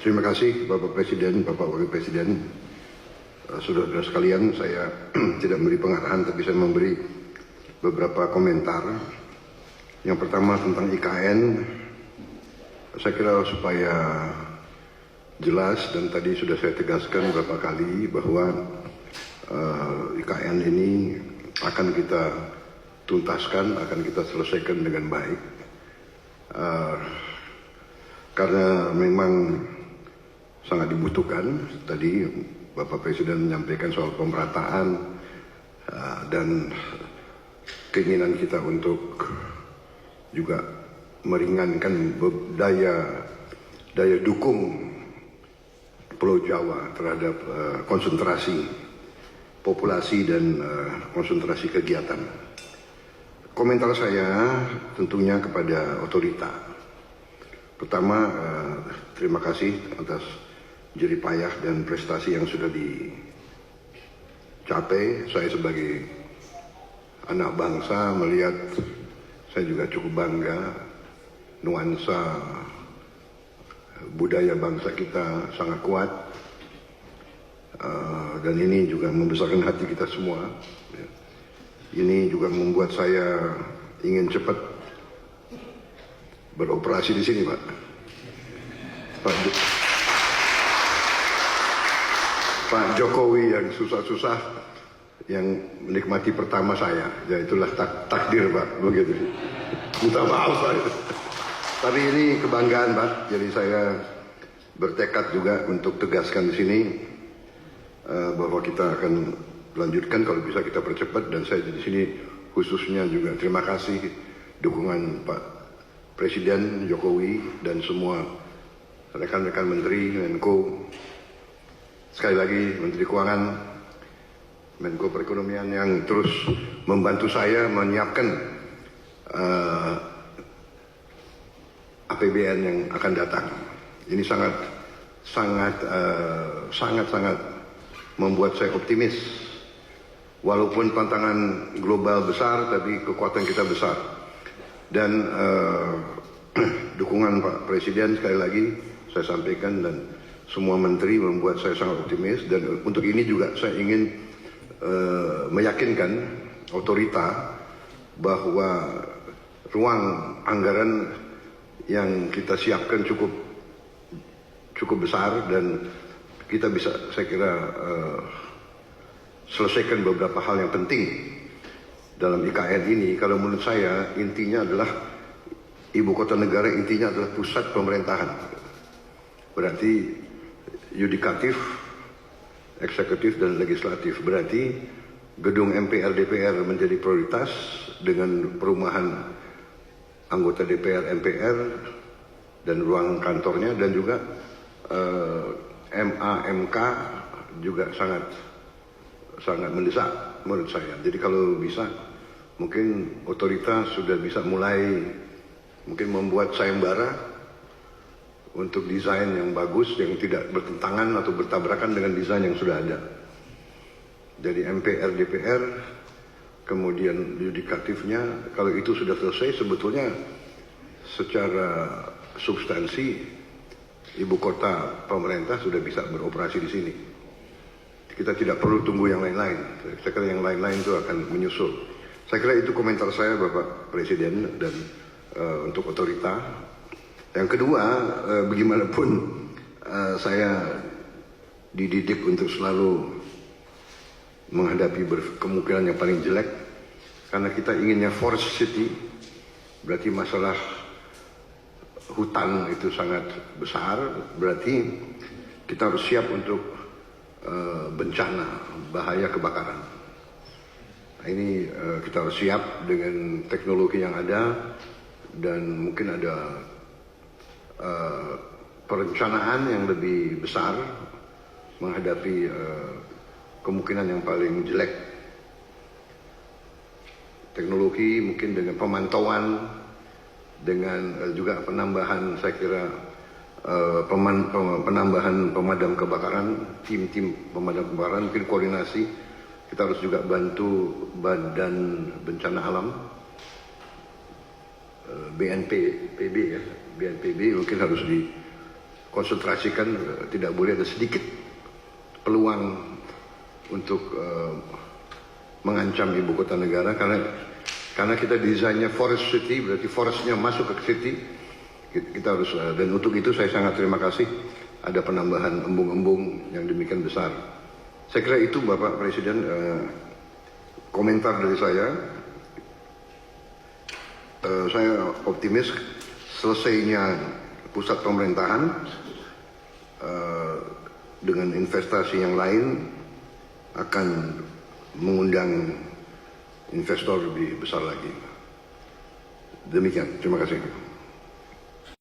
Terima kasih Bapak Presiden, Bapak Wakil Presiden, saudara-saudara sekalian. Saya tidak memberi pengarahan, tapi saya memberi beberapa komentar. Yang pertama tentang IKN, saya kira supaya jelas dan tadi sudah saya tegaskan beberapa kali bahwa IKN ini akan kita tuntaskan, akan kita selesaikan dengan baik. Karena memang sangat dibutuhkan. Tadi Bapak Presiden menyampaikan soal pemerataan dan keinginan kita untuk juga meringankan daya dukung Pulau Jawa terhadap konsentrasi populasi dan konsentrasi kegiatan. Komentar saya tentunya kepada otorita. Pertama, terima kasih atas jerih payah dan prestasi yang sudah dicapai. Saya sebagai anak bangsa melihat, saya juga cukup bangga nuansa budaya bangsa kita sangat kuat, dan ini juga membesarkan hati kita semua. Ini juga membuat saya ingin cepat beroperasi di sini, Pak. Pak Jokowi yang susah-susah yang menikmati pertama saya, ya itulah takdir, Pak, begitu. Minta maaf, Pak. Tapi ini kebanggaan, Pak. Jadi saya bertekad juga untuk tegaskan di sini bahwa kita akan lanjutkan, kalau bisa kita percepat. Dan saya di sini khususnya juga terima kasih dukungan Pak Presiden Jokowi dan semua rekan-rekan Menteri, Menko. Sekali lagi Menteri Keuangan, Menko Perekonomian yang terus membantu saya menyiapkan APBN yang akan datang. Ini sangat membuat saya optimis. Walaupun tantangan global besar, tapi kekuatan kita besar. Dan dukungan Pak Presiden sekali lagi saya sampaikan dan semua menteri membuat saya sangat optimis. Dan untuk ini juga saya ingin meyakinkan otorita bahwa ruang anggaran yang kita siapkan cukup besar dan kita bisa, saya kira, selesaikan beberapa hal yang penting dalam IKN ini. Kalau menurut saya intinya adalah ibu kota negara, intinya adalah pusat pemerintahan. Berarti yudikatif, eksekutif dan legislatif. Berarti gedung MPR DPR menjadi prioritas dengan perumahan anggota DPR MPR dan ruang kantornya, dan juga MA-MK juga sangat mendesak menurut saya. Jadi kalau bisa mungkin otoritas sudah bisa mulai mungkin membuat sayembara untuk desain yang bagus, yang tidak bertentangan atau bertabrakan dengan desain yang sudah ada. Jadi MPR DPR, kemudian yudikatifnya, kalau itu sudah selesai, sebetulnya secara substansi ibu kota pemerintah sudah bisa beroperasi di sini. Kita tidak perlu tunggu yang lain-lain. Saya kira yang lain-lain itu akan menyusul. Saya kira itu komentar saya, Bapak Presiden, dan untuk otorita. Yang kedua, bagaimanapun saya dididik untuk selalu menghadapi kemungkinan yang paling jelek, karena kita inginnya forest city, berarti masalah hutan itu sangat besar, berarti kita harus siap untuk bencana, bahaya kebakaran. Nah, ini kita harus siap dengan teknologi yang ada, dan mungkin ada perencanaan yang lebih besar menghadapi kemungkinan yang paling jelek. Teknologi mungkin dengan pemantauan, dengan juga penambahan, saya kira penambahan pemadam kebakaran, tim-tim pemadam kebakaran, mungkin koordinasi. Kita harus juga bantu Badan Bencana Alam, BNPB ya, BNPB mungkin harus konsentrasikan, tidak boleh ada sedikit peluang untuk mengancam ibu kota negara, karena kita desainnya forest city, berarti forestnya masuk ke city. Kita harus, dan untuk itu saya sangat terima kasih ada penambahan embung-embung yang demikian besar. Saya kira itu Bapak Presiden komentar dari saya. Saya optimis selesainya pusat pemerintahan dengan investasi yang lain akan mengundang investor lebih besar lagi. Demikian, terima kasih.